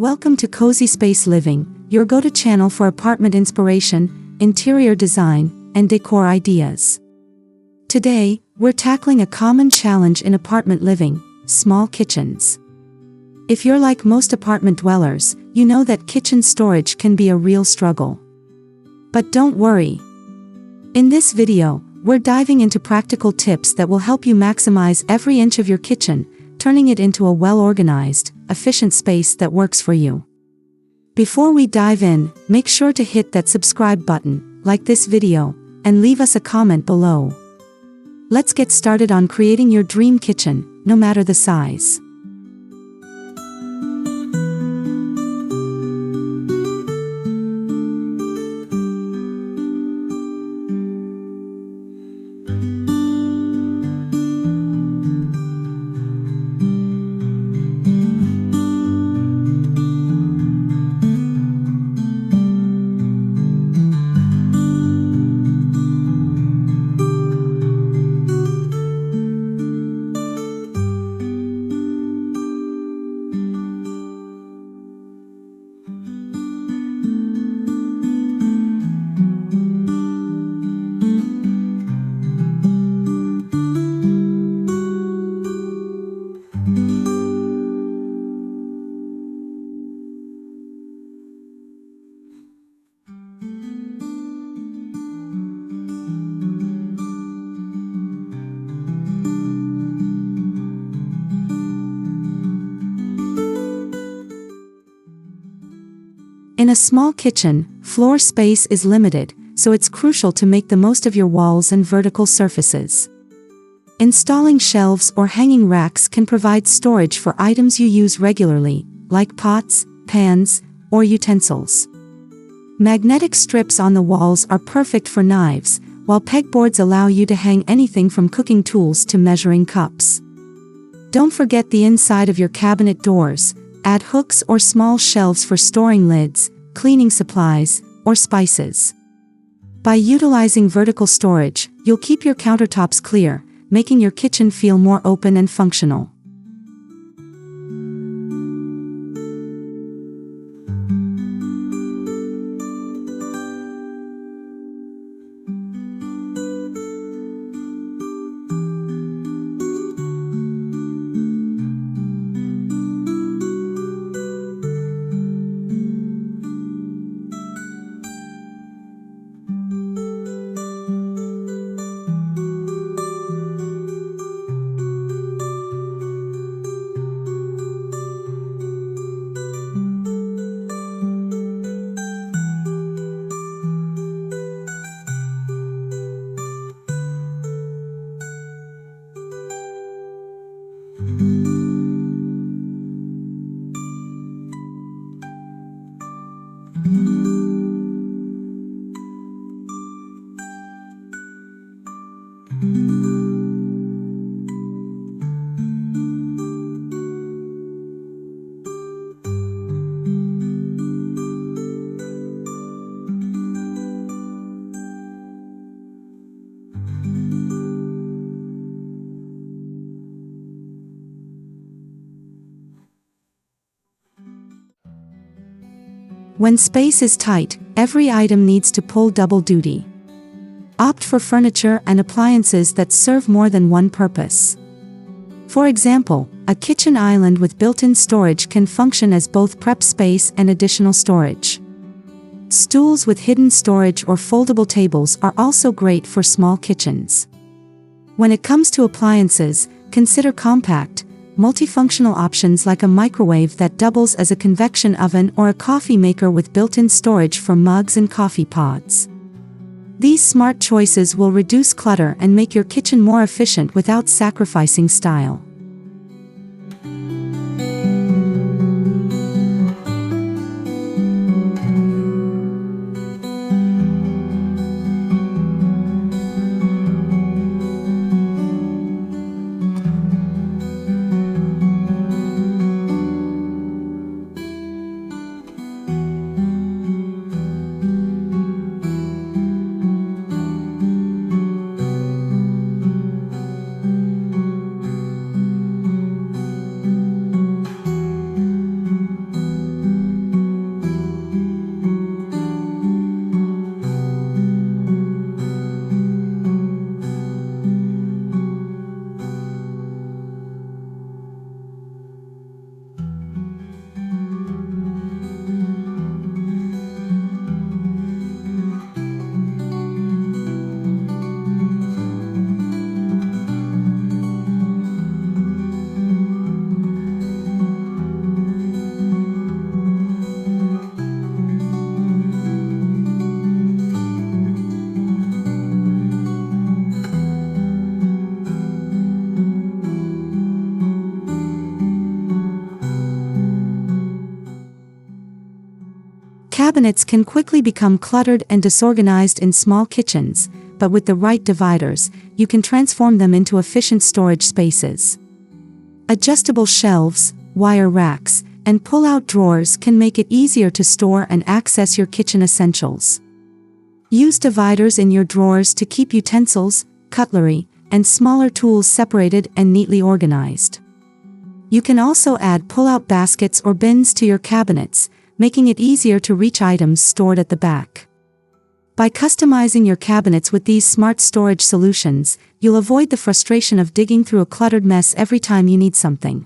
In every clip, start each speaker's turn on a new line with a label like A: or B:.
A: Welcome to CosySpace Living, your go-to channel for apartment inspiration, interior design, and decor ideas. Today, we're tackling a common challenge in apartment living: small kitchens. If you're like most apartment dwellers, you know that kitchen storage can be a real struggle. But don't worry. In this video, we're diving into practical tips that will help you maximize every inch of your kitchen, turning it into a well-organized, efficient space that works for you. Before we dive in, make sure to hit that subscribe button, like this video, and leave us a comment below. Let's get started on creating your dream kitchen, no matter the size. In a small kitchen, floor space is limited, so it's crucial to make the most of your walls and vertical surfaces. Installing shelves or hanging racks can provide storage for items you use regularly, like pots, pans, or utensils. Magnetic strips on the walls are perfect for knives, while pegboards allow you to hang anything from cooking tools to measuring cups. Don't forget the inside of your cabinet doors. Add hooks or small shelves for storing lids, cleaning supplies, or spices. By utilizing vertical storage, you'll keep your countertops clear, making your kitchen feel more open and functional. When space is tight, every item needs to pull double duty. Opt for furniture and appliances that serve more than one purpose. For example, a kitchen island with built-in storage can function as both prep space and additional storage. Stools with hidden storage or foldable tables are also great for small kitchens. When it comes to appliances, consider compact, multifunctional options like a microwave that doubles as a convection oven or a coffee maker with built-in storage for mugs and coffee pods. These smart choices will reduce clutter and make your kitchen more efficient without sacrificing style. Cabinets can quickly become cluttered and disorganized in small kitchens, but with the right dividers, you can transform them into efficient storage spaces. Adjustable shelves, wire racks, and pull-out drawers can make it easier to store and access your kitchen essentials. Use dividers in your drawers to keep utensils, cutlery, and smaller tools separated and neatly organized. You can also add pull-out baskets or bins to your cabinets, making it easier to reach items stored at the back. By customizing your cabinets with these smart storage solutions, you'll avoid the frustration of digging through a cluttered mess every time you need something.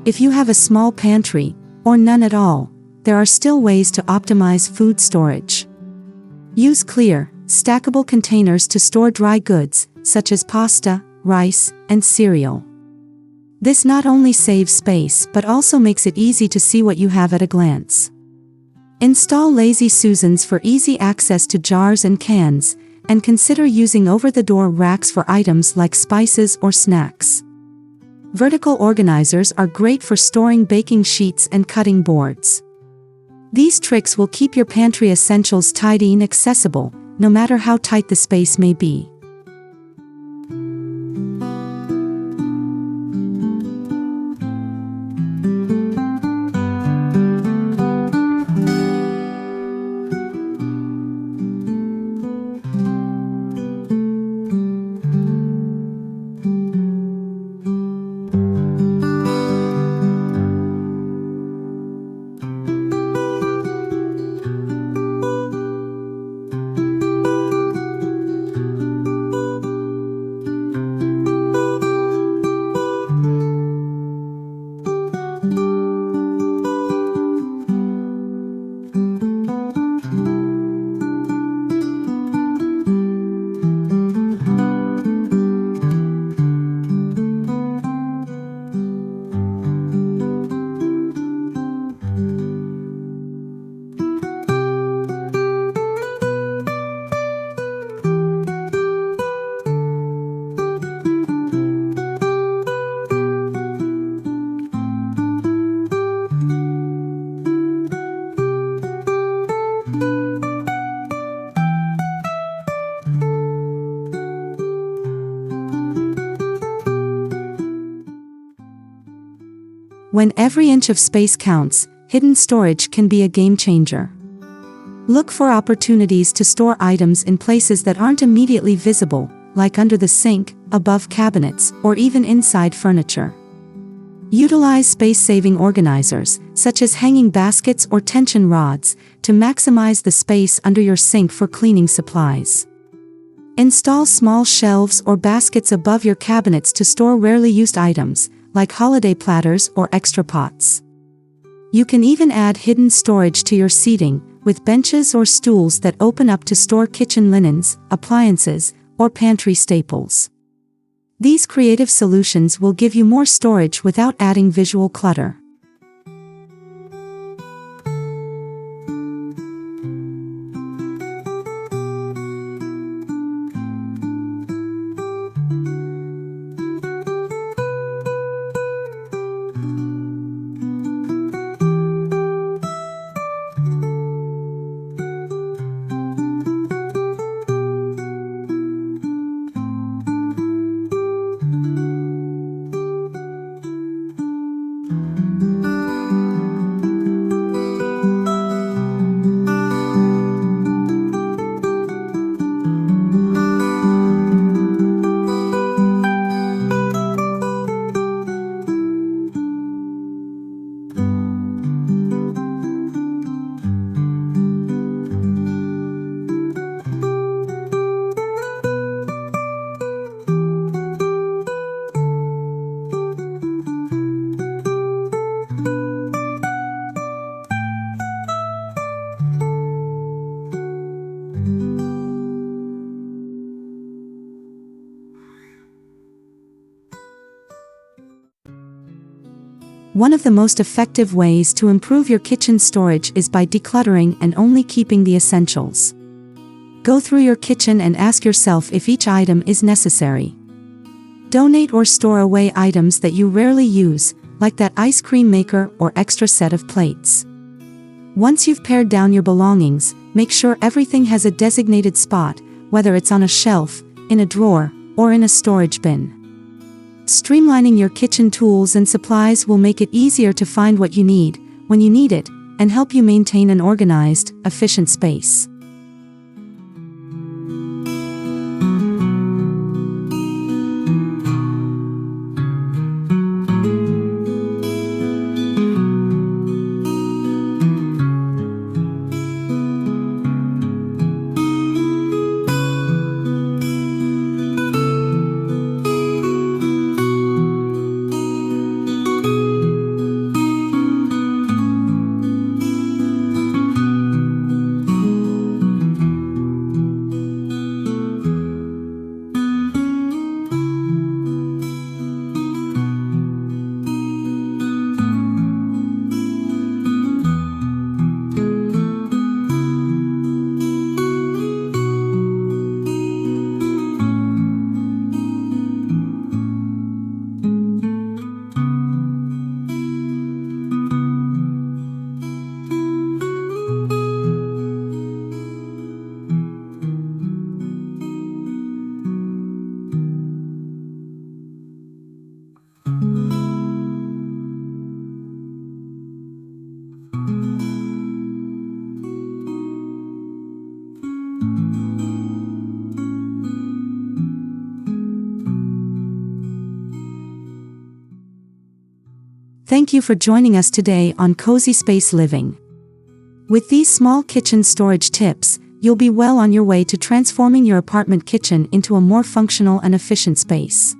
A: If you have a small pantry, or none at all, there are still ways to optimize food storage. Use clear, stackable containers to store dry goods, such as pasta, rice, and cereal. This not only saves space but also makes it easy to see what you have at a glance. Install Lazy Susans for easy access to jars and cans, and consider using over-the-door racks for items like spices or snacks. Vertical organizers are great for storing baking sheets and cutting boards. These tricks will keep your pantry essentials tidy and accessible, no matter how tight the space may be. When every inch of space counts, hidden storage can be a game changer. Look for opportunities to store items in places that aren't immediately visible, like under the sink, above cabinets, or even inside furniture. Utilize space-saving organizers, such as hanging baskets or tension rods, to maximize the space under your sink for cleaning supplies. Install small shelves or baskets above your cabinets to store rarely used items, like holiday platters or extra pots. You can even add hidden storage to your seating, with benches or stools that open up to store kitchen linens, appliances, or pantry staples. These creative solutions will give you more storage without adding visual clutter. One of the most effective ways to improve your kitchen storage is by decluttering and only keeping the essentials. Go through your kitchen and ask yourself if each item is necessary. Donate or store away items that you rarely use, like that ice cream maker or extra set of plates. Once you've pared down your belongings, make sure everything has a designated spot, whether it's on a shelf, in a drawer, or in a storage bin. Streamlining your kitchen tools and supplies will make it easier to find what you need, when you need it, and help you maintain an organized, efficient space. Thank you for joining us today on CosySpace Living. With these small kitchen storage tips, you'll be well on your way to transforming your apartment kitchen into a more functional and efficient space.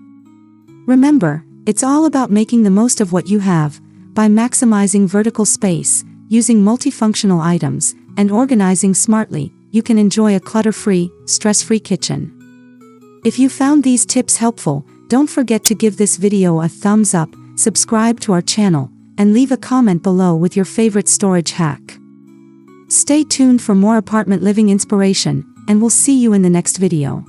A: Remember, it's all about making the most of what you have, by maximizing vertical space, using multifunctional items, and organizing smartly. You can enjoy a clutter-free, stress-free kitchen. If you found these tips helpful, don't forget to give this video a thumbs up, subscribe to our channel, and leave a comment below with your favorite storage hack. Stay tuned for more apartment living inspiration, and we'll see you in the next video.